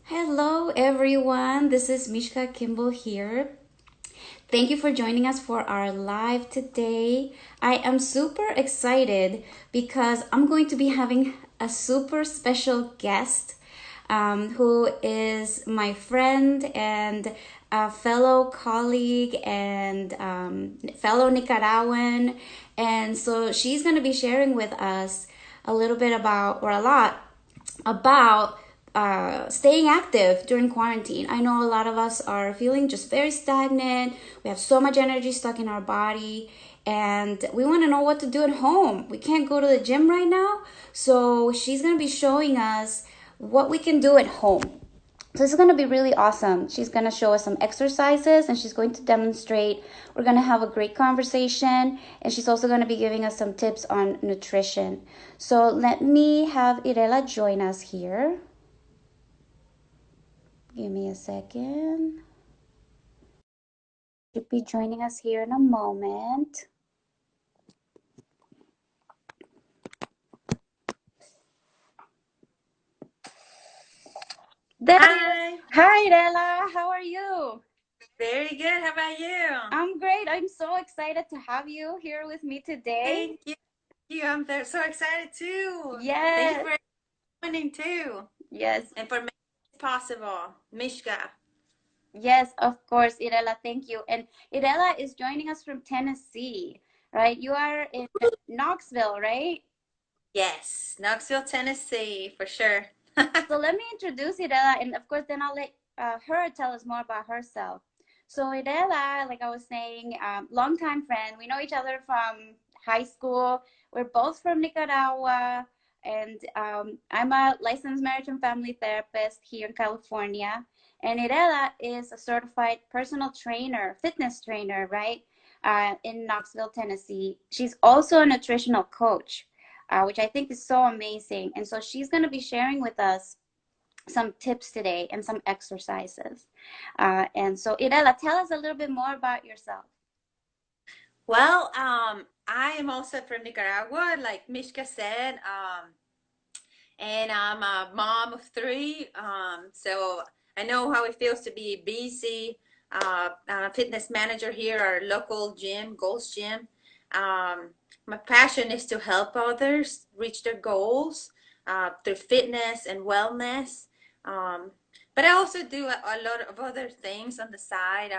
Hello, everyone. This is Mishka Kimball here. Thank you for joining us for our live today. I am super excited because I'm going to be having a super special guest who is my friend and a fellow colleague and fellow Nicaraguan. And so she's going to be sharing with us a little bit about, or a lot about staying active during quarantine. I know a lot of us are feeling just very stagnant. We have so much energy stuck in our body, and we want to know what to do at home. We can't go to the gym right now, so she's going to be showing us what we can do at home. So this is going to be really awesome. She's going to show us some exercises and she's going to demonstrate. We're going to have a great conversation and she's also going to be giving us some tips on nutrition. So let me have Irella join us here. Give me a second. She'll be joining us here in a moment. There Hi, Hi, Irella. How are you? very good. How about you? I'm great. I'm so excited to have you here with me today. Thank you. I'm so excited too. Thank you Yes. for joining too, Yes. and for making this possible, Mishka. Yes, of course, Irela, thank you. And Irela is joining us from Tennessee, right? You are in Knoxville, right? Yes, Knoxville, Tennessee, for sure. So let me introduce Irela, and of course, then I'll let her tell us more about herself. So Irela, like I was saying, longtime friend. We know each other from high school. We're both from Nicaragua, and I'm a licensed marriage and family therapist here in California. And Irela is a certified personal trainer, fitness trainer, right, in Knoxville, Tennessee. She's also a nutritional coach, which I think is so amazing. And so she's going to be sharing with us some tips today and some exercises. And so, Irela, tell us a little bit more about yourself. Well, I am also from Nicaragua, like Mishka said, and I'm a mom of three. So I know how it feels to be busy. I'm a fitness manager here at our local gym, Gold's Gym. My passion is to help others reach their goals through fitness and wellness. Um, but I also do a lot of other things on the side.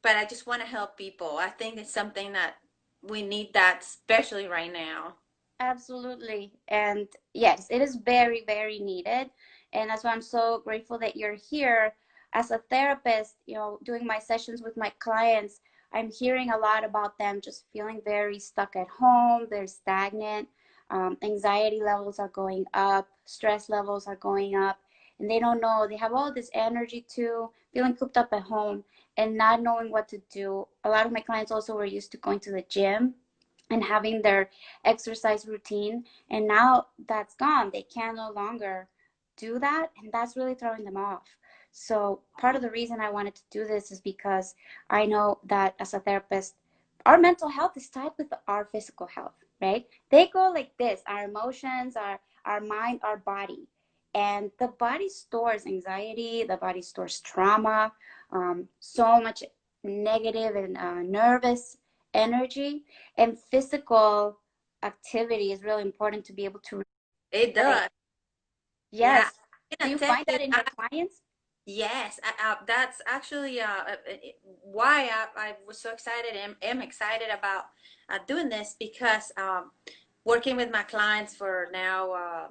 But I just want to help people. I think it's something that we need that, especially right now. Absolutely. And yes, it is very, very needed. And that's why I'm so grateful that you're here. As a therapist, doing my sessions with my clients, I'm hearing a lot about them just feeling very stuck at home, they're stagnant, anxiety levels are going up, stress levels are going up, and they don't know. They have all this energy too, feeling cooped up at home and not knowing what to do. A lot of my clients also were used to going to the gym and having their exercise routine, and now that's gone. They can no longer do that, and that's really throwing them off. So part of the reason I wanted to do this is because I know that as a therapist, our mental health is tied with our physical health, right? They go like this: our emotions, our mind, our body. And the body stores anxiety, the body stores trauma, so much negative and nervous energy, and physical activity is really important to be able to It replay. does. Yeah, Yes. I Do can you attest find to that in your that. clients? Yes, that's actually why I was so excited and am excited about doing this because working with my clients for now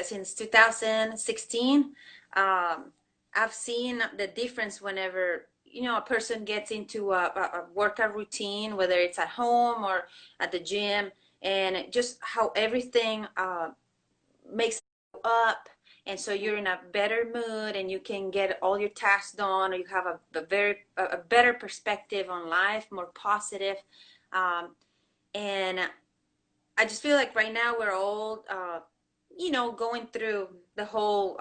since 2016, I've seen the difference whenever a person gets into a workout routine, whether it's at home or at the gym, and just how everything makes you up, and so you're in a better mood and you can get all your tasks done, or you have a better perspective on life, more positive. And I just feel like right now we're all going through the whole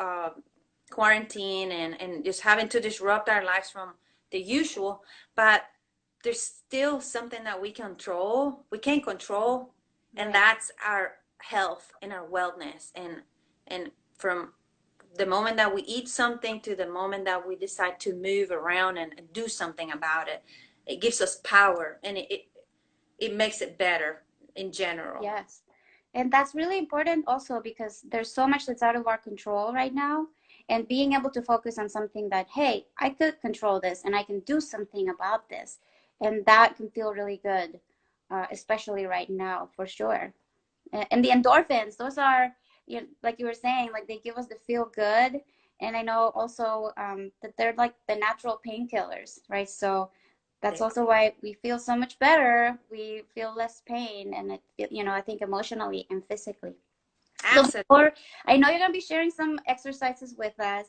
quarantine, and just having to disrupt our lives from the usual, but there's still something that we can control, and Right. that's our health and our wellness, and from the moment that we eat something to the moment that we decide to move around and do something about it, it gives us power, and it makes it better in general. Yes. And that's really important also because there's so much that's out of our control right now. And being able to focus on something that, hey, I could control this and I can do something about this. And that can feel really good, especially right now, for sure. And the endorphins, those are, you know, like you were saying, like they give us the feel good. And I know also that they're like the natural painkillers, right? So that's also why we feel so much better. We feel less pain, and it, you know, I think emotionally and physically. So Absolutely. before, I know you're gonna be sharing some exercises with us.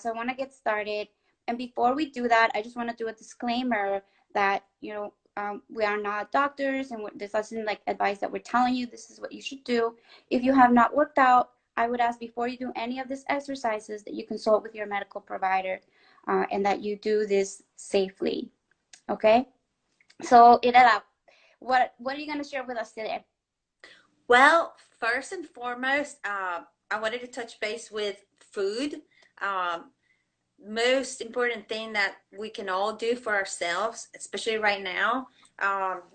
So I want to get started. And before we do that, I just want to do a disclaimer that, you know, we are not doctors, and this isn't like advice that we're telling you this is what you should do. If you have not worked out, I would ask before you do any of these exercises that you consult with your medical provider, and that you do this safely. Okay? So, Irela, what are you going to share with us today? Well, first and foremost, I wanted to touch base with food. Um, Most important thing that we can all do for ourselves, especially right now,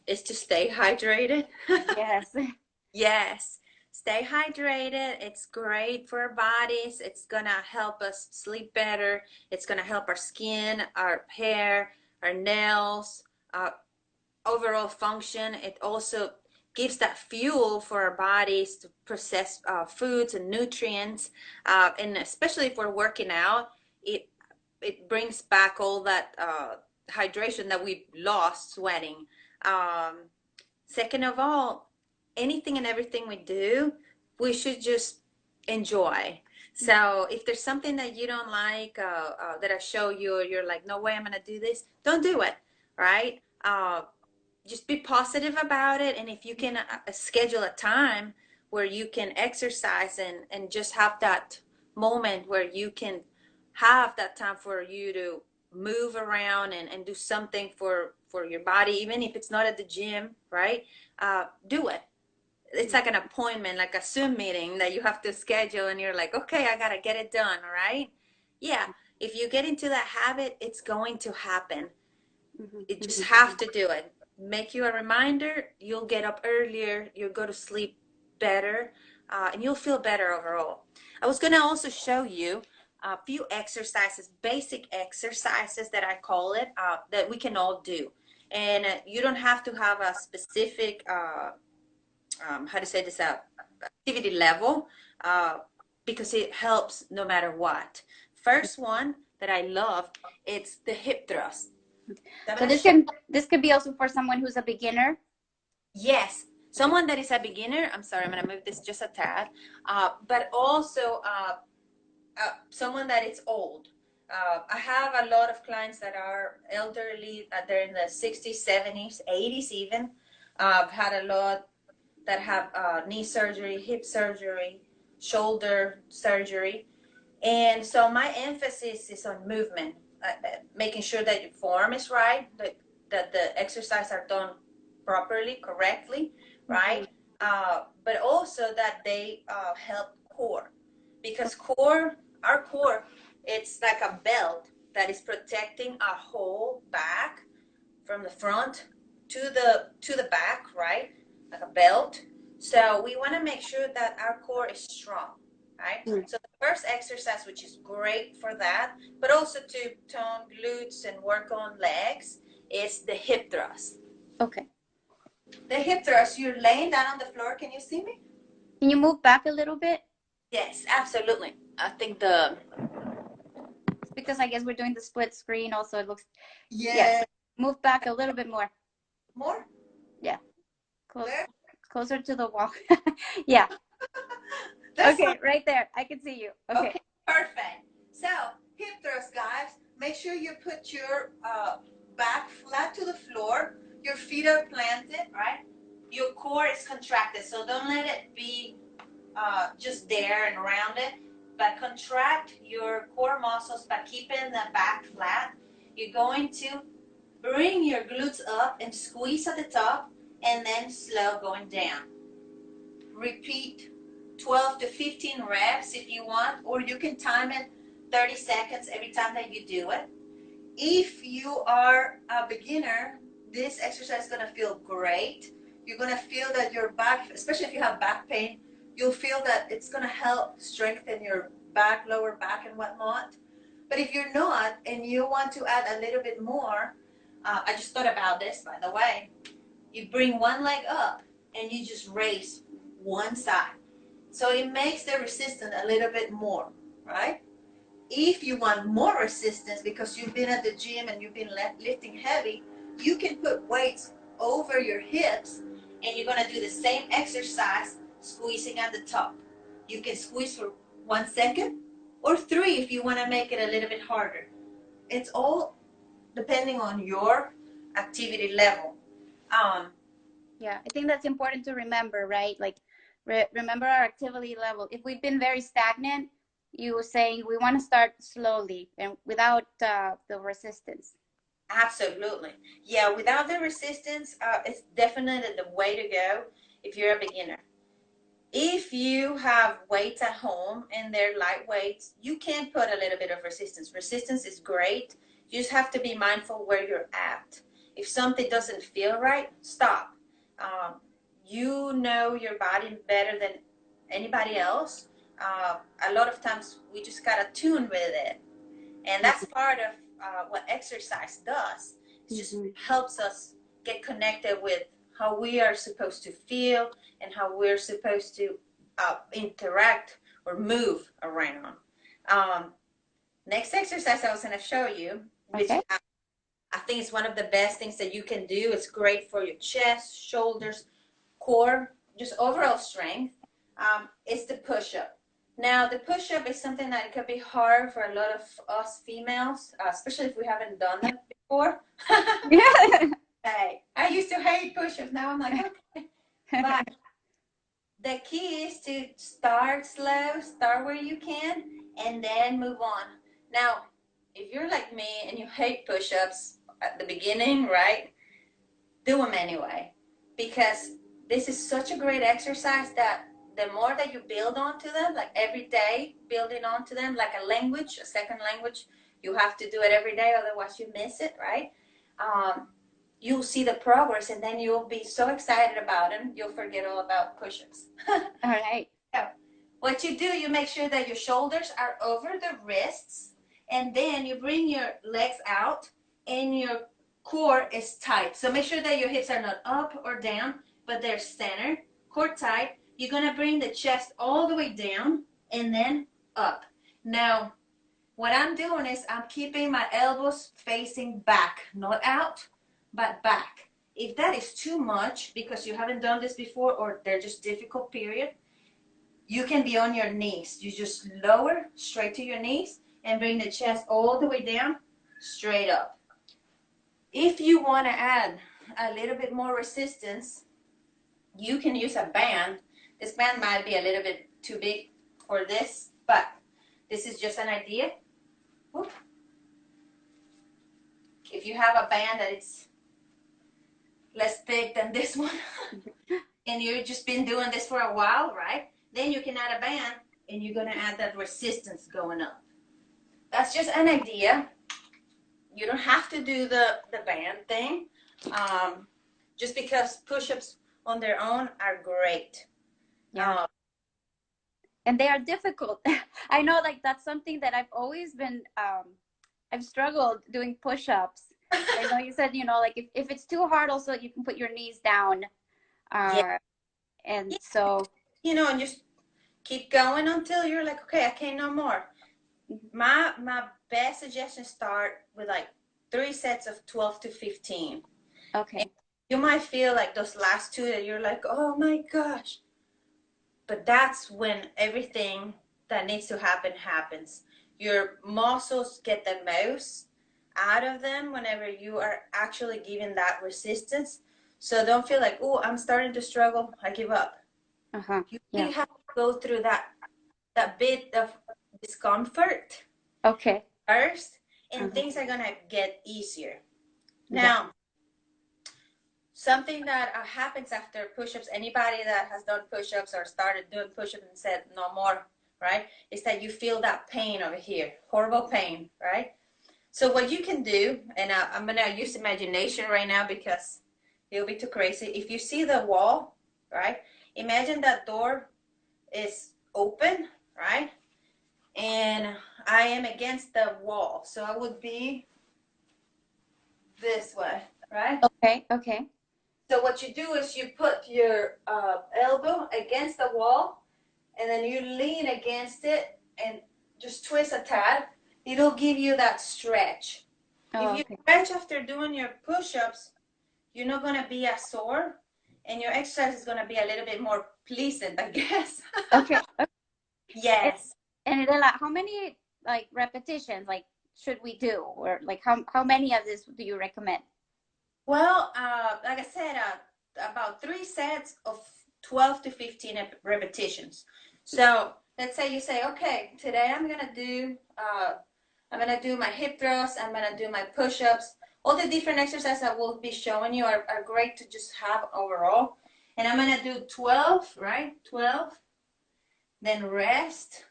is to stay hydrated. Yes. Yes, stay hydrated. It's great for our bodies. It's gonna help us sleep better. It's gonna help our skin, our hair, our nails, uh, overall function. It also gives that fuel for our bodies to process foods and nutrients. And especially if we're working out, it it brings back all that hydration that we lost sweating. Um, Second of all, anything and everything we do, we should just enjoy. So if there's something that you don't like, that I show you, or you're like, no way I'm gonna do this, don't do it, right? Just be positive about it. And if you can schedule a time where you can exercise and just have that moment where you can have that time for you to move around and do something for your body, even if it's not at the gym, right? Do it. It's like an appointment, like a Zoom meeting that you have to schedule, and you're like, okay, I gotta get it done, all right? Yeah, if you get into that habit, it's going to happen. You just have to do it. Make you a reminder. You'll get up earlier. You'll go to sleep better, and you'll feel better overall. I was gonna also show you a few exercises, basic exercises that I call it, that we can all do. And you don't have to have a specific, how to say this, activity level, uh, because it helps no matter what. First one that I love, it's the hip thrust. So this could be also for someone who's a beginner. Yes, Okay. someone that is a beginner. I'm sorry, I'm gonna move this just a tad, but also someone that is old. I have a lot of clients that are elderly. They're in the 60s, 70s, 80s even. I've had a lot that have knee surgery, hip surgery, shoulder surgery. And so my emphasis is on movement, making sure that your form is right, that the exercises are done properly, correctly, Mm-hmm. right? But also that they help core, because our core, it's like a belt that is protecting our whole back from the front to the back, right? Like a belt. So we want to make sure that our core is strong, right? Mm. So the first exercise, which is great for that, but also to tone glutes and work on legs, is the hip thrust. Okay. The hip thrust, you're laying down on the floor. Can you see me? Can you move back a little bit? Yes, absolutely. I think the It's because I guess we're doing the split screen also. It looks, yes. yeah, Move back a little bit more. more Yeah. Close, there. closer to the wall. Yeah. That's Okay, right there. I can see you. Okay. okay, perfect. So, hip thrust, guys. Make sure you put your back flat to the floor. Your feet are planted, right? Your core is contracted, so don't let it be just there and around it. But contract your core muscles by keeping the back flat. You're going to bring your glutes up and squeeze at the top, and then slow going down. Repeat 12 to 15 reps if you want, or you can time it 30 seconds every time that you do it. If you are a beginner, this exercise is going to feel great. You're going to feel that your back, especially if you have back pain, you'll feel that it's going to help strengthen your back, lower back, and whatnot. But if you're not and you want to add a little bit more, I just thought about this, by the way. You bring one leg up and you just raise one side. So it makes the resistance a little bit more, right? If you want more resistance because you've been at the gym and you've been lifting heavy, you can put weights over your hips and you're going to do the same exercise squeezing at the top. You can squeeze for 1 second or 3 if you want to make it a little bit harder. It's all depending on your activity level. Yeah, I think that's important to remember, right? Like, remember our activity level. If we've been very stagnant, you were saying we want to start slowly and without the resistance. Absolutely. Yeah, without the resistance, it's definitely the way to go if you're a beginner. If you have weights at home and they're light weights, you can put a little bit of resistance. Resistance is great. You just have to be mindful where you're at. If something doesn't feel right, stop. You know your body better than anybody else. A lot of times we just gotta tune with it, and that's part of what exercise does. It just helps us get connected with how we are supposed to feel and how we're supposed to interact or move around. Next exercise I was going to show you, which I think is one of the best things that you can do. It's great for your chest, shoulders, core, just overall strength. It's the push-up. Now, the push-up is something that could be hard for a lot of us females, especially if we haven't done them before. Yeah. Hey, I used to hate push-ups. Now I'm like, okay. But the key is to start slow, start where you can, and then move on. Now, if you're like me and you hate push-ups at the beginning, right, do them anyway. Because this is such a great exercise that the more that you build onto them, like every day, building onto them, like a language, a second language, you have to do it every day, otherwise you miss it, right? You'll see the progress, and then you'll be so excited about them, you'll forget all about push-ups. All right. So what you do, you make sure that your shoulders are over the wrists, and then you bring your legs out, and your core is tight. So make sure that your hips are not up or down, but they're centered, core tight. You're going to bring the chest all the way down and then up. Now, what I'm doing is I'm keeping my elbows facing back, not out, but back. If that is too much because you haven't done this before or they're just difficult period, you can be on your knees. You just lower straight to your knees and bring the chest all the way down, straight up. If you want to add a little bit more resistance, you can use a band. This band might be a little bit too big for this, but this is just an idea. Whoop. If you have a band that it's less thick than this one, and you've just been doing this for a while, right? Then you can add a band, and you're going to add that resistance going up. That's just an idea. You don't have to do the band thing, just because push-ups on their own are great. Yeah. And they are difficult. I know, like, that's something that I've always been, I've struggled doing push-ups. I know you said, you know, like if it's too hard, also you can put your knees down. Yeah. And so, you know, and just keep going until you're like, okay, I can't no more. My best suggestion, start with like 3 sets of 12 to 15. Okay. And you might feel like those last 2 that you're like, oh my gosh. But that's when everything that needs to happen happens. Your muscles get the most out of them whenever you are actually giving that resistance. So don't feel like, oh, I'm starting to struggle, I give up. You really have to go through that bit of discomfort first, and things are gonna get easier. Now, something that happens after push-ups, anybody that has done push-ups or started doing push-ups and said no more, right, is that you feel that pain over here, horrible pain, right? So what you can do, and I'm going to use imagination right now because it'll be too crazy. If you see the wall, right, imagine that door is open, right, and I am against the wall. So I would be this way, right? Okay, okay. So what you do is you put your elbow against the wall, and then you lean against it and just twist a tad. It'll give you that stretch. Oh, If you okay. stretch after doing your push-ups, you're not gonna be as sore, and your exercise is gonna be a little bit more pleasant, I guess. Okay. Okay. And, Yes. and Irela, how many like repetitions like should we do, or like how many of this do you recommend? Well, like I said, about 3 sets of 12 to 15 repetitions. So let's say you say, okay, today I'm gonna do my hip thrusts, I'm gonna do my push-ups. All the different exercises I will be showing you are great to just have overall. And I'm gonna do 12, right? 12, then rest.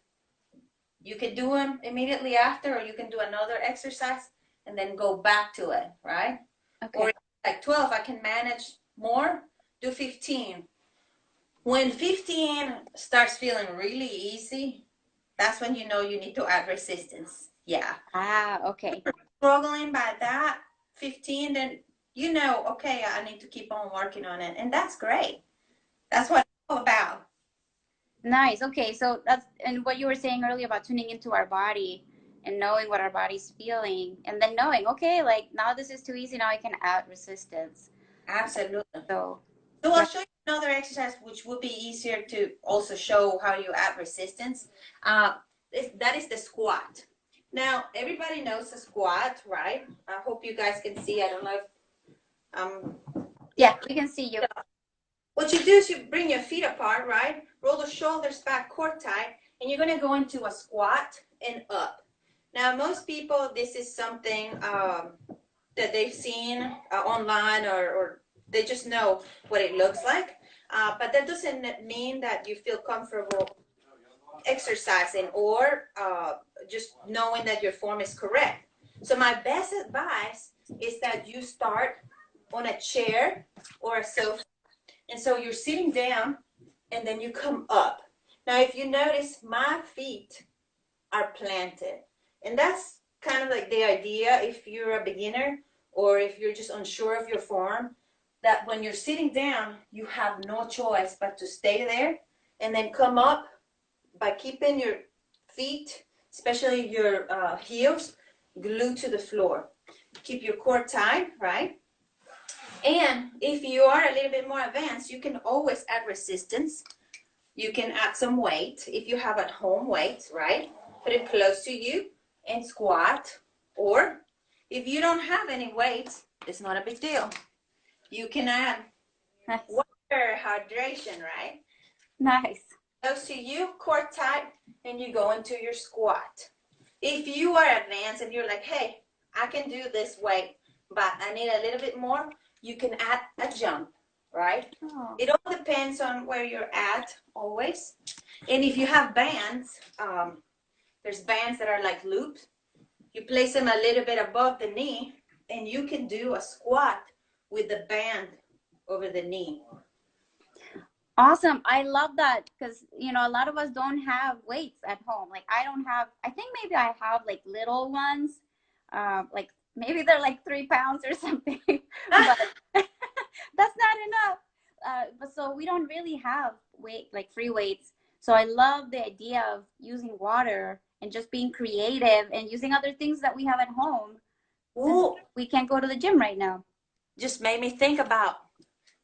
You can do them immediately after, or you can do another exercise and then go back to it, right? Okay. Or like 12, I can manage more, do 15. When 15 starts feeling really easy, that's when you know you need to add resistance. Yeah. Ah, okay. Struggling by that 15, then you know, okay, I need to keep on working on it. And that's great. That's what it's all about. Nice. Okay. So that's, and what you were saying earlier about tuning into our body and knowing what our body's feeling, and then knowing, okay, like now this is too easy, now I can add resistance. Absolutely. So So I'll that, show you another exercise which would be easier to also show how you add resistance. That is the squat. Now, everybody knows the squat, right? I hope you guys can see. I don't know if, yeah, yeah. we can see you. What you do is you bring your feet apart, right? Roll the shoulders back, core tight, and you're gonna go into a squat and up. Now, most people, this is something that they've seen online, or they just know what it looks like. But that doesn't mean that you feel comfortable exercising or just knowing that your form is correct. So my best advice is that you start on a chair or a sofa. And so you're sitting down and then you come up. Now, if you notice, my feet are planted. And that's kind of like the idea if you're a beginner or if you're just unsure of your form, that when you're sitting down, you have no choice but to stay there and then come up by keeping your feet, especially your heels, glued to the floor. Keep your core tight, right? And if you are a little bit more advanced, you can always add resistance. You can add some weight if you have at home weights, right? Put it close to you and squat. Or if you don't have any weights, it's not a big deal. You can add Nice. water, hydration, right? Nice. Close to you, core tight, and you go into your squat. If you are advanced and you're like, hey, I can do this weight, but I need a little bit more, you can add a jump, right? Oh. It all depends on where you're at always. And if you have bands, there's bands that are like loops. You place them a little bit above the knee and you can do a squat with the band over the knee. Awesome. I love that because, a lot of us don't have weights at home. Like I don't have, I think maybe I have like little ones, like maybe they're like 3 pounds or something, but that's not enough. But so we don't really have weight, like free weights. So I love the idea of using water and just being creative and using other things that we have at home since Ooh, we can't go to the gym right now. just made me think about,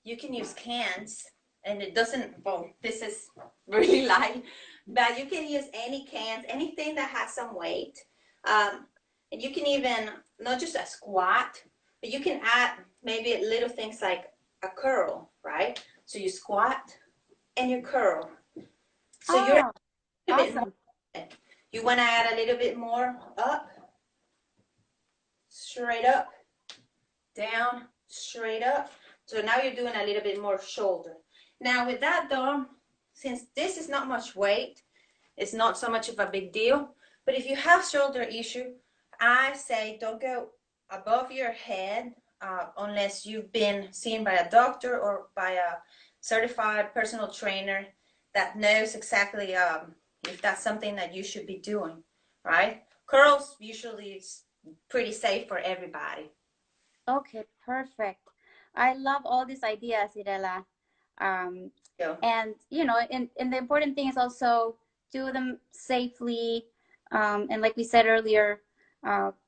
you can use cans and it doesn't, well, this is really light, but you can use any cans, anything that has some weight. And you can even, not just a squat, but you can add maybe little things like a curl, right? So you squat and you curl. So you're a Oh, little bit more. awesome. You want to add a little bit more up, straight up, down, straight up. So now you're doing a little bit more shoulder. Now with that though, since this is not much weight, it's not so much of a big deal. But if you have shoulder issue, I say don't go above your head unless you've been seen by a doctor or by a certified personal trainer that knows exactly if that's something that you should be doing, right? Curls usually is pretty safe for everybody. Okay, perfect. I love all these ideas, Irela. Um, So, and and the important thing is also do them safely. And like we said earlier,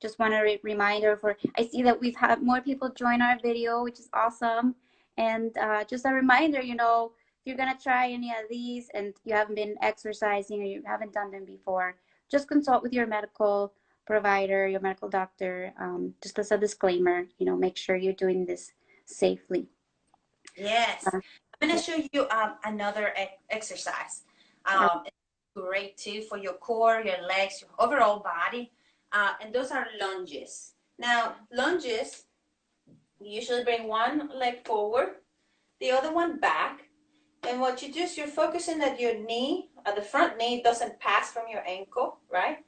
just want a reminder for I see that we've had more people join our video, which is awesome. And just a reminder, if you're gonna try any of these and you haven't been exercising or you haven't done them before, just consult with your medical provider, your medical doctor, just as a disclaimer, make sure you're doing this safely. yes, Uh, I'm going yeah. to show you another exercise. Uh, It's great too for your core, your legs, your overall body. And those are lunges. Now, lunges, you usually bring one leg forward, the other one back. And what you do is you're focusing that your knee, the front knee doesn't pass from your ankle, right?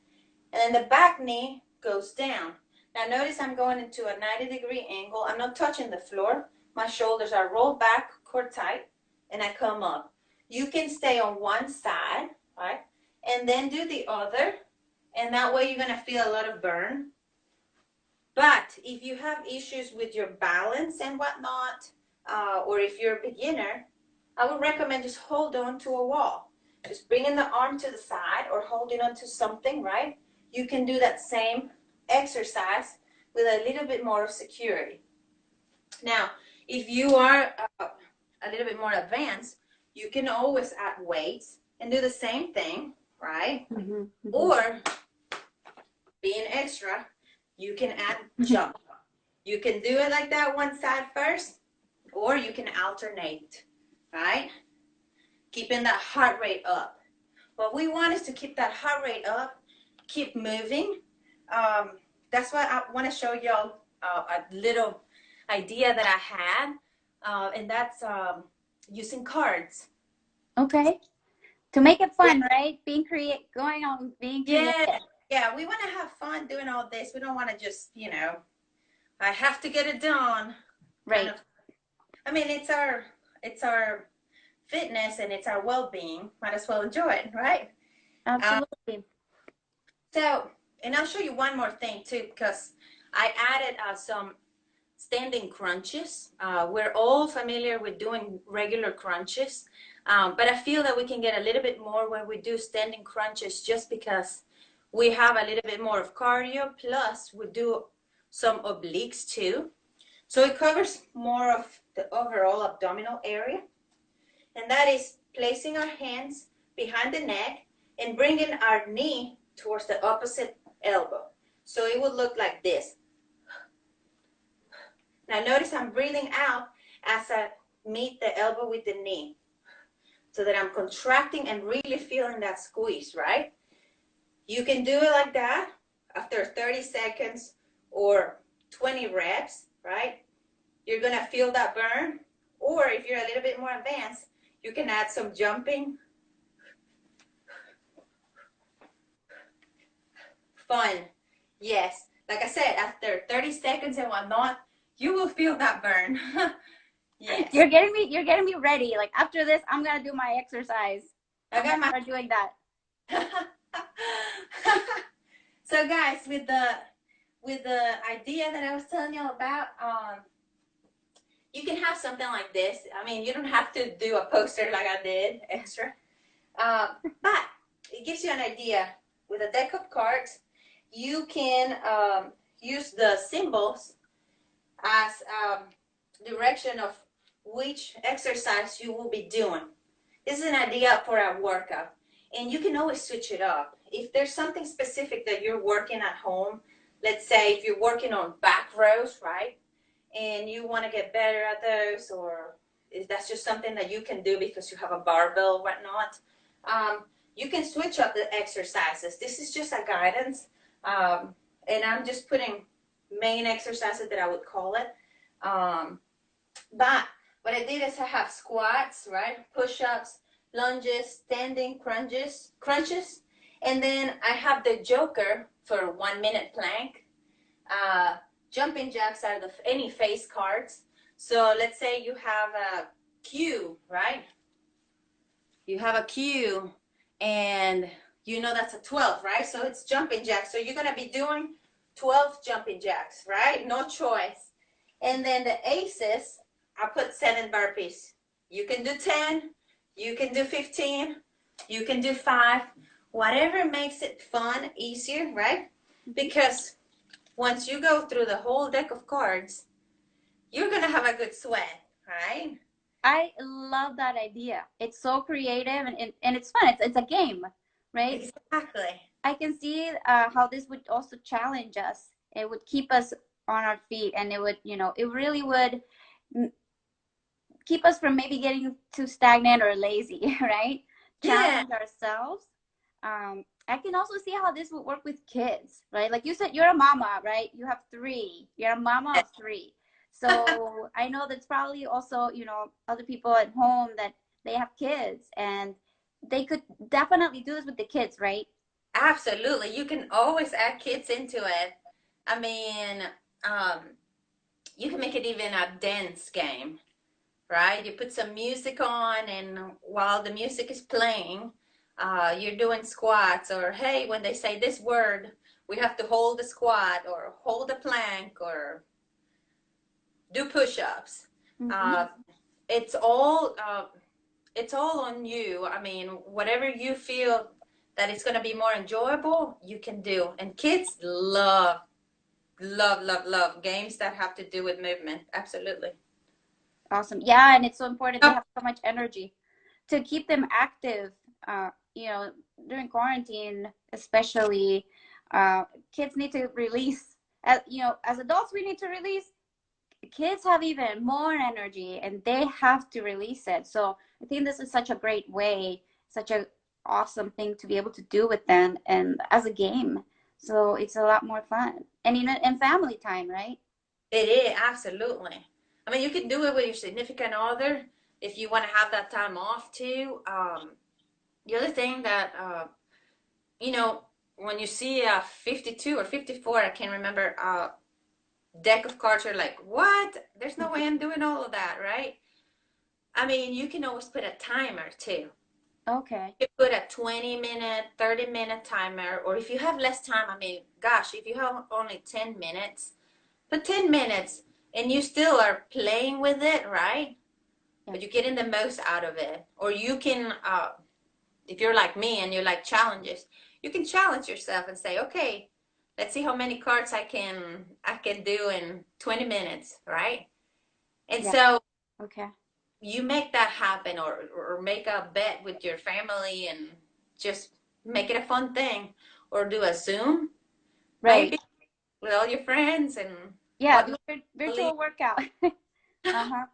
And then the back knee goes down. Now notice I'm going into a 90-degree angle. I'm not touching the floor. My shoulders are rolled back, core tight, and I come up. You can stay on one side, right? And then do the other. And that way you're going to feel a lot of burn. But if you have issues with your balance and whatnot, or if you're a beginner, I would recommend just hold on to a wall. Just bringing the arm to the side or holding on to something, right? You can do that same exercise with a little bit more of security. Now, if you are a little bit more advanced, you can always add weights and do the same thing, right? mhm, mhm. Or being extra, you can add jump. You can do it like that one side first, or you can alternate, right? Keeping that heart rate up. What we want is to keep that heart rate up, keep moving. That's why I want to show y'all a little idea that I had, and that's using cards. Okay. To make it Yeah, fun, right? Going on being yeah, creative. yeah. We want to have fun doing all this. We don't want to just, I have to get it done, kind Right. of. I mean, it's our fitness and it's our well-being. Might as well enjoy it, right? Uh, Absolutely. so, and I'll show you one more thing too, because I added some standing crunches. We're all familiar with doing regular crunches, but I feel that we can get a little bit more when we do standing crunches just because we have a little bit more of cardio, plus we do some obliques too. So it covers more of the overall abdominal area. And that is placing our hands behind the neck and bringing our knee towards the opposite elbow. So it would look like this. Now notice I'm breathing out as I meet the elbow with the knee, so that I'm contracting and really feeling that squeeze, right? You can do it like that after 30 seconds or 20 reps, right? You're gonna feel that burn. Or if you're a little bit more advanced, you can add some jumping. Fun. Yes. Like I said, after 30 seconds and whatnot, you will feel that burn. Yes. You're getting me ready. Like after this, I'm gonna do my exercise. I I'm gonna got my. start doing that. So guys, with the idea that I was telling you about, you can have something like this. I mean, you don't have to do a poster like I did extra, but it gives you an idea. With a deck of cards, you can use the symbols as direction of which exercise you will be doing. This is an idea for a workout, and you can always switch it up. If there's something specific that you're working at home, let's say if you're working on back rows, right, and you want to get better at those, or if that's just something that you can do because you have a barbell, whatnot, you can switch up the exercises. This is just a guidance, and I'm just putting main exercises that I would call it. Um, But what I did is I have squats, right? Push-ups, lunges, standing crunches, and then I have the joker for 1 minute plank, uh, jumping jacks out of any face cards. So let's say you have a Q, right? You have a Q, and you know that's a 12, right? So it's jumping jacks. So you're gonna be doing 12 jumping jacks, right? No choice. And then the aces, I put 7 burpees. You can do 10, you can do 15, you can do 5, whatever makes it fun, easier, right? Because once you go through the whole deck of cards, you're gonna have a good sweat, right? I love that idea. It's so creative and it's fun. It's a game, right? Exactly. I can see how this would also challenge us. It would keep us on our feet, and it would, it really would keep us from maybe getting too stagnant or lazy, right? Yeah, Challenge ourselves. I can also see how this would work with kids, right? Like you said, you're a mama, right? You have three. You're a mama of three. So I know that's probably also, other people at home that they have kids and they could definitely do this with the kids, right? absolutely. You can always add kids into it. I mean, um, you can make it even a dance game, right? You put some music on, and while the music is playing, you're doing squats, or hey, when they say this word, we have to hold the squat, or hold the plank, or do push-ups. Mm-hmm. Uh, it's all it's all on you. I mean, whatever you feel that it's going to be more enjoyable, you can do. And kids love games that have to do with movement. Absolutely. Awesome. Yeah, and it's so important. They Yep. have so much energy to keep them active. You know, during quarantine, especially, kids need to release. As adults, we need to release. Kids have even more energy, and they have to release it. So I think this is such a great way, such a awesome thing to be able to do with them, and as a game. So it's a lot more fun, and and family time, right? It is, absolutely. I mean, you can do it with your significant other if you want to have that time off too. The other thing that, you know, when you see a 52 or 54, I can't remember, deck of cards, you're like, what? There's no way I'm doing all of that, right? I mean, you can always put a timer too. Okay. You put a 20-minute, 30-minute timer, or if you have less time, I mean, gosh, if you have only 10 minutes, put 10 minutes and you still are playing with it, right? Yeah. But you're getting the most out of it. Or you can, if you're like me and you like challenges, you can challenge yourself and say, okay, let's see how many cards I can do in 20 minutes, right? And Yeah. so Okay. you make that happen, or make a bet with your family and just make it a fun thing, or do a Zoom Right. maybe with all your friends and Yeah. whatnot. Virtual workout. Uh-huh.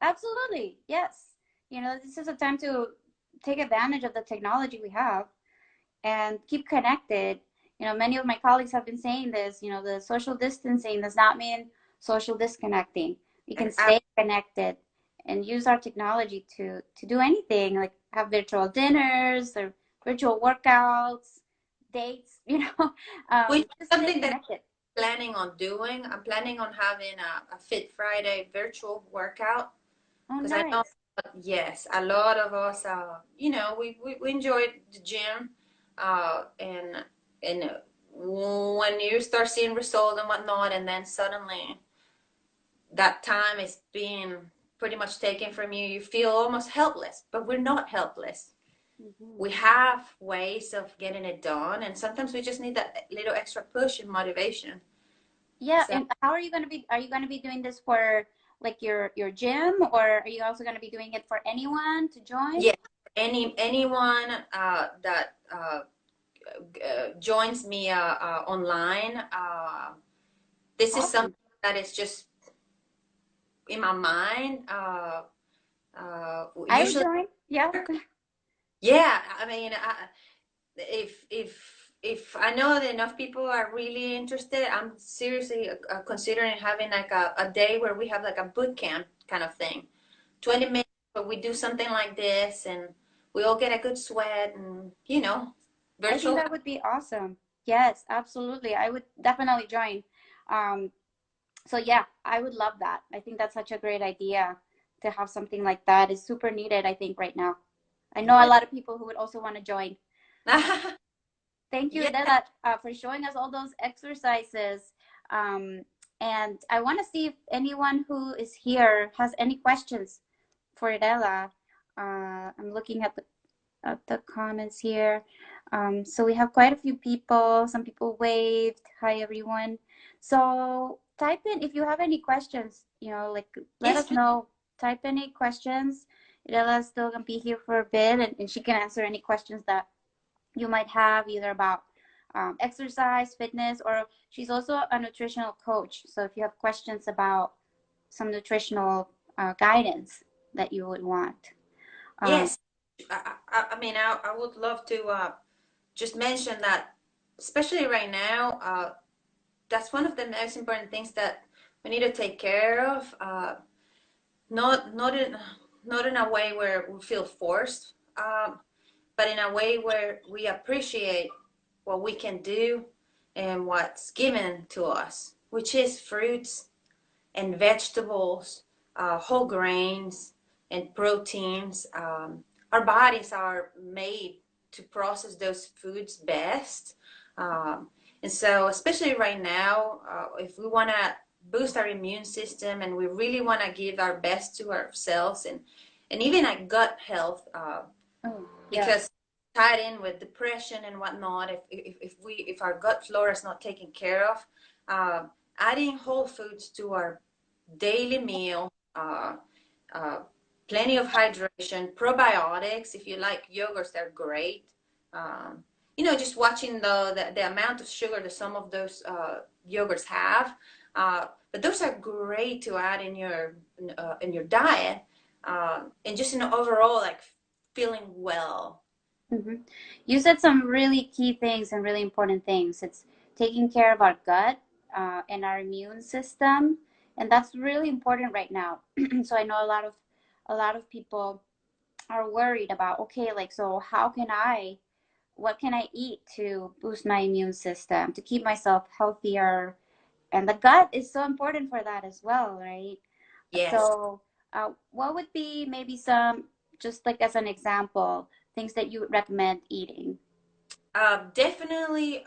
Absolutely. Yes. This is a time to take advantage of the technology we have and keep connected. Many of my colleagues have been saying this, the social distancing does not mean social disconnecting. We can stay connected and use our technology to do anything, like have virtual dinners or virtual workouts, dates, Which is just stay something that connected. I'm planning on doing. I'm planning on having a Fit Friday virtual workout, Oh, because I know, nice. yes, a lot of us, we enjoy the gym, and when you start seeing results and whatnot, and then suddenly that time is being pretty much taken from you, you feel almost helpless. But we're not helpless. Hmm. We have ways of getting it done, and sometimes we just need that little extra push and motivation. Yeah, So and how are you going to be? Are you going to be doing this for like your gym, or are you also going to be doing it for anyone to join? yeah, anyone that joins me online, this is something Awesome. that is just in my mind. I would Usually, join. Yeah. yeah. I mean, if I know that enough people are really interested, I'm seriously considering having like a day where we have like a boot camp kind of thing. 20 minutes where we do something like this and we all get a good sweat and, I think virtual. that would be awesome. Yes, absolutely. I would definitely join. Um, so yeah, I would love that. I think that's such a great idea to have something like that. Is super needed, I think, right now. I know a Yeah. lot of people who would also want to join. Thank you, Yeah. Irella, for showing us all those exercises. Um, and I want to see if anyone who is here has any questions for Irella. I'm looking at the comments here. So we have quite a few people. Some people waved. Hi, everyone. So type in if you have any questions. Like let Yes, us please. know. Type any questions. Irella's still gonna be here for a bit, and she can answer any questions that you might have, either about exercise, fitness, or she's also a nutritional coach. So if you have questions about some nutritional guidance that you would want. Um, Yes. I mean, I would love to just mention that, especially right now, that's one of the most important things that we need to take care of. Not in a way where we feel forced, but in a way where we appreciate what we can do and what's given to us, which is fruits and vegetables, whole grains, and proteins. Our bodies are made to process those foods best. Um, and so, especially right now, if we want to boost our immune system and we really want to give our best to ourselves and even our gut health, oh, yeah. because tied in with depression and whatnot, if our gut flora is not taken care of, uh, adding whole foods to our daily meal, uh, plenty of hydration, probiotics. If you like yogurts, they're great. Um, just watching the amount of sugar that some of those yogurts have. But those are great to add in your diet, and just in overall like feeling well. Hmm. You said some really key things and really important things. It's taking care of our gut and our immune system, and that's really important right now. So I know a lot of people are worried about, okay, like, so what can I eat to boost my immune system to keep myself healthier? And the gut is so important for that as well, right? Yes. So, what would be maybe some, just like as an example, things that you would recommend eating? Definitely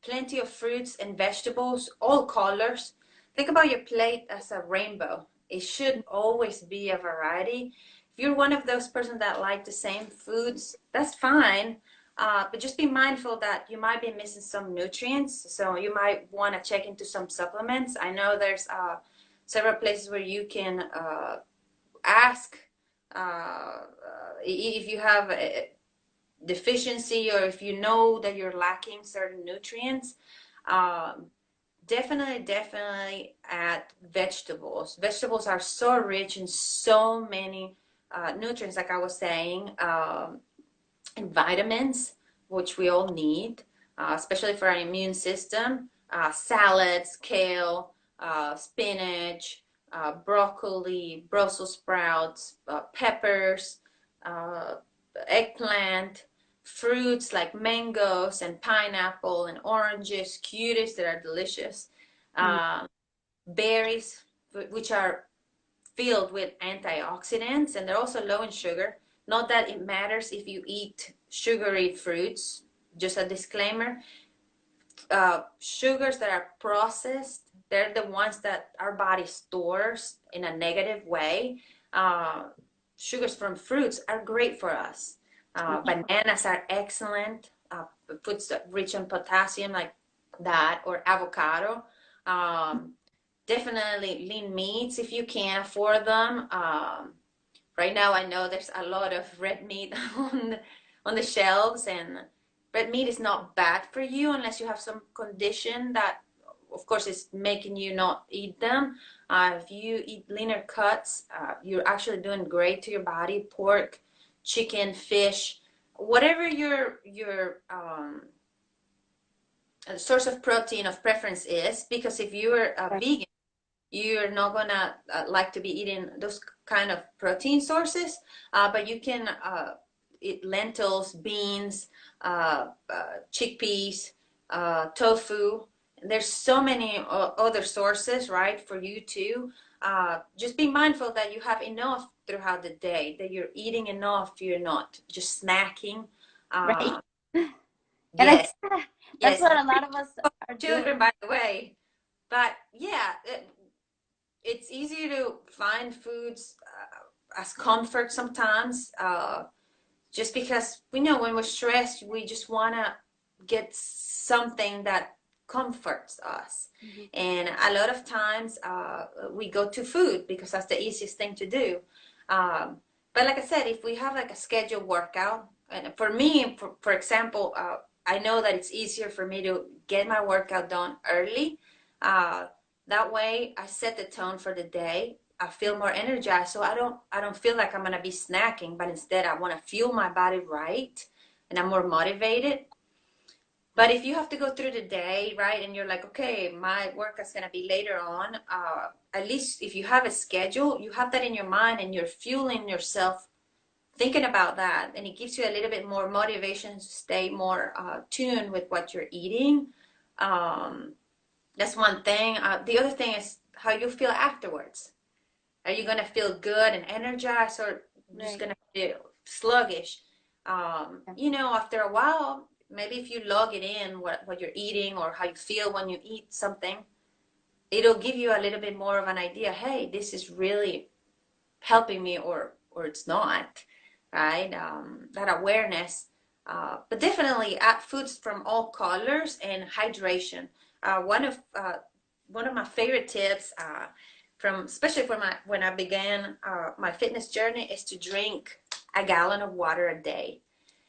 plenty of fruits and vegetables, all colors. Think about your plate as a rainbow. It should always be a variety. If you're one of those persons that like the same foods, that's fine. But just be mindful that you might be missing some nutrients. So you might want to check into some supplements. I know there's several places where you can ask if you have deficiency or if you know that you're lacking certain nutrients. um, definitely add vegetables. Vegetables are so rich in so many nutrients, like I was saying, and vitamins, which we all need, especially for our immune system. Salads, kale, spinach, broccoli, Brussels sprouts, peppers, uh, eggplant, fruits like mangoes and pineapple and oranges, cuties that are delicious, Mm. uh, berries, which are filled with antioxidants, and they're also low in sugar. Not that it matters if you eat sugary fruits, just a disclaimer. Sugars that are processed, they're the ones that our body stores in a negative way. Uh, Sugars from fruits are great for us. Bananas are excellent. Foods rich in potassium, like that, or avocado. Um, Definitely lean meats if you can afford them. Right now, I know there's a lot of red meat on the shelves, and red meat is not bad for you unless you have some condition that, of course, is making you not eat them. If you eat leaner cuts, you're actually doing great to your body. Pork, chicken, fish, whatever your source of protein of preference is. Because if you're a Right. vegan, you're not gonna like to be eating those kind of protein sources, but you can eat lentils, beans, chickpeas, tofu. There's so many other sources, right, for you too. Just be mindful that you have enough throughout the day, that you're eating enough, you're not just snacking. Right. Uh, And yes, that's yes. what a lot of us are doing. Children, by the way. But yeah, it's easy to find foods as comfort sometimes, just because we know when we're stressed, we just want to get something that comforts us. Mm-hmm. And a lot of times we go to food because that's the easiest thing to do. But like I said, if we have like a scheduled workout, and for me, for example, I know that it's easier for me to get my workout done early. Uh, that way, I set the tone for the day. I feel more energized, so I don't feel like I'm gonna be snacking, but instead I want to fuel my body right, and I'm more motivated. But if you have to go through the day, right, and you're like, okay, my work is gonna be later on, at least if you have a schedule, you have that in your mind, and you're fueling yourself thinking about that, and it gives you a little bit more motivation to stay more tuned with what you're eating. Um, that's one thing. The other thing is how you feel afterwards. Are you gonna feel good and energized, or just Right. gonna feel sluggish? Yeah. After a while, maybe if you log it in what you're eating or how you feel when you eat something, it'll give you a little bit more of an idea. Hey, this is really helping me, or it's not, right? That awareness. But definitely add foods from all colors and hydration. One of my favorite tips from especially when I began my fitness journey is to drink a gallon of water a day.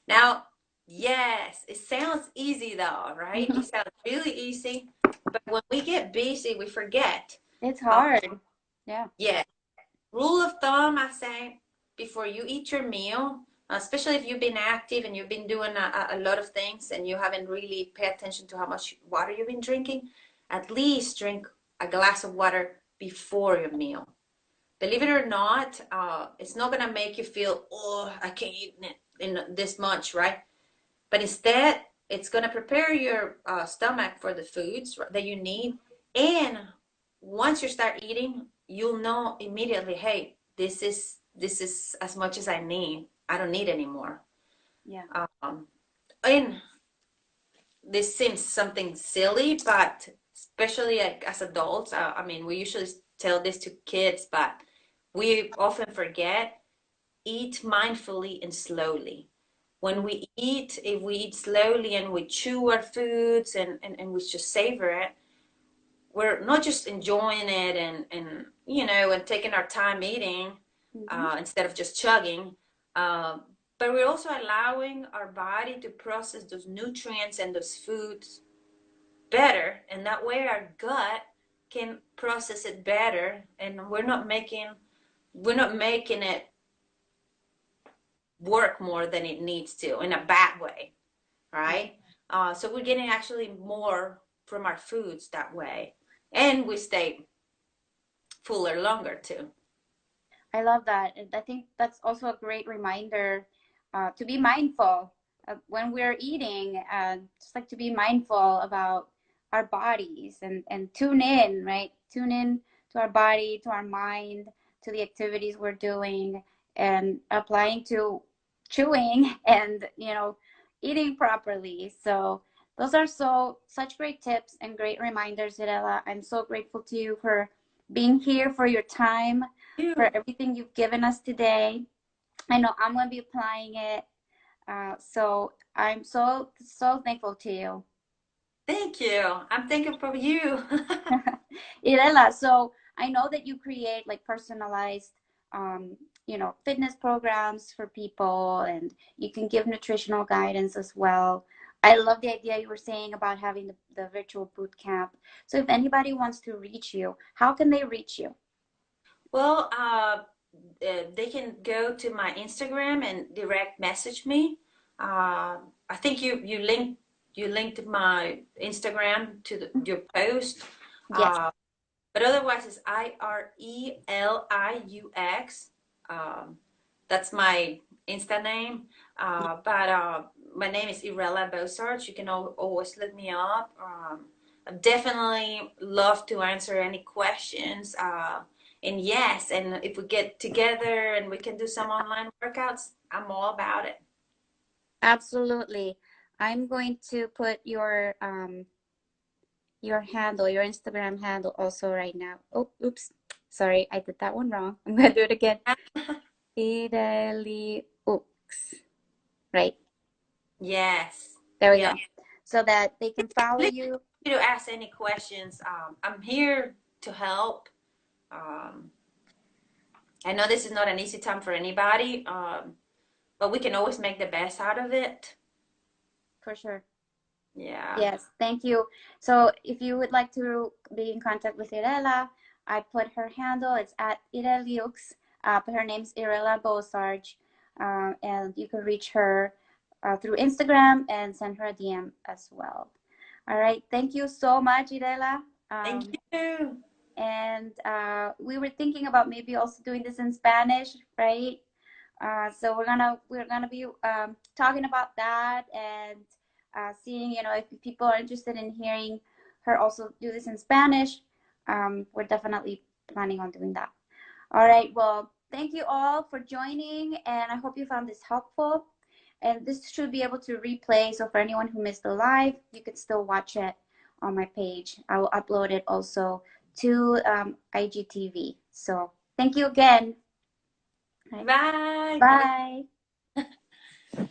Now, yes, it sounds easy though, right? It sounds really easy, but when we get busy, we forget. It's Uh, hard. Yeah. yeah, rule of thumb, I say, before you eat your meal, especially if you've been active and you've been doing a lot of things and you haven't really paid attention to how much water you've been drinking, at least drink a glass of water before your meal. Believe it or not, it's not going to make you feel, oh, I can't eat in this much, right? But instead, it's going to prepare your stomach for the foods that you need. And once you start eating, you'll know immediately, hey, this is as much as I need. I don't need anymore. Yeah. Um, and this seems something silly, but especially like as adults, I mean, we usually tell this to kids, but we often forget, eat mindfully and slowly. When we eat, if we eat slowly and we chew our foods and we just savor it, we're not just enjoying it and taking our time eating Mm-hmm. instead of just chugging, uh, but we're also allowing our body to process those nutrients and those foods better, and that way our gut can process it better, and we're not making it work more than it needs to in a bad way, Yeah. right? So we're getting actually more from our foods that way, and we stay fuller longer too. I love that. And I think that's also a great reminder to be mindful when we're eating, just like to be mindful about our bodies and tune in, right? Tune in to our body, to our mind, to the activities we're doing, and applying to chewing and, eating properly. So those are such great tips and great reminders, Irela. I'm so grateful to you for being here, for your time, for You. everything you've given us today. I know I'm going to be applying it. So I'm so thankful to you. Thank you. I'm thinking for you. Irela, so I know that you create like personalized, fitness programs for people, and you can give nutritional guidance as well. I love the idea you were saying about having the virtual boot camp. So if anybody wants to reach you, how can they reach you? Well, they can go to my Instagram and direct message me. I think you linked my Instagram to your post. Yes. Uh, but otherwise it's Ireliux. Um, that's my Insta name. But my name is Irella Bosarge. You can always look me up. I definitely love to answer any questions. And yes, and if we get together and we can do some online workouts, I'm all about it. Absolutely. I'm going to put your handle, your Instagram handle also right now. Oh, oops. Sorry, I did that one wrong. I'm gonna do it again. Ireliux, right? Yes. There we Yeah. go. So that they can follow Please you. feel free to ask any questions. I'm here to help. Um, I know this is not an easy time for anybody, but we can always make the best out of it. For sure. Yeah. Yes, thank you. So if you would like to be in contact with Irella, I put her handle. It's at Ireliux, but her name's Irella Bosarge. And you can reach her through Instagram and send her a DM as well. All right. Thank you so much, Irella. Thank you. And we were thinking about maybe also doing this in Spanish, right? So we're gonna be talking about that and seeing, if people are interested in hearing her also do this in Spanish. We're definitely planning on doing that. All right. Well, thank you all for joining, and I hope you found this helpful. And this should be able to replay. So for anyone who missed the live, you can still watch it on my page. I will upload it also to IGTV. So thank you again. Right. Bye. Bye.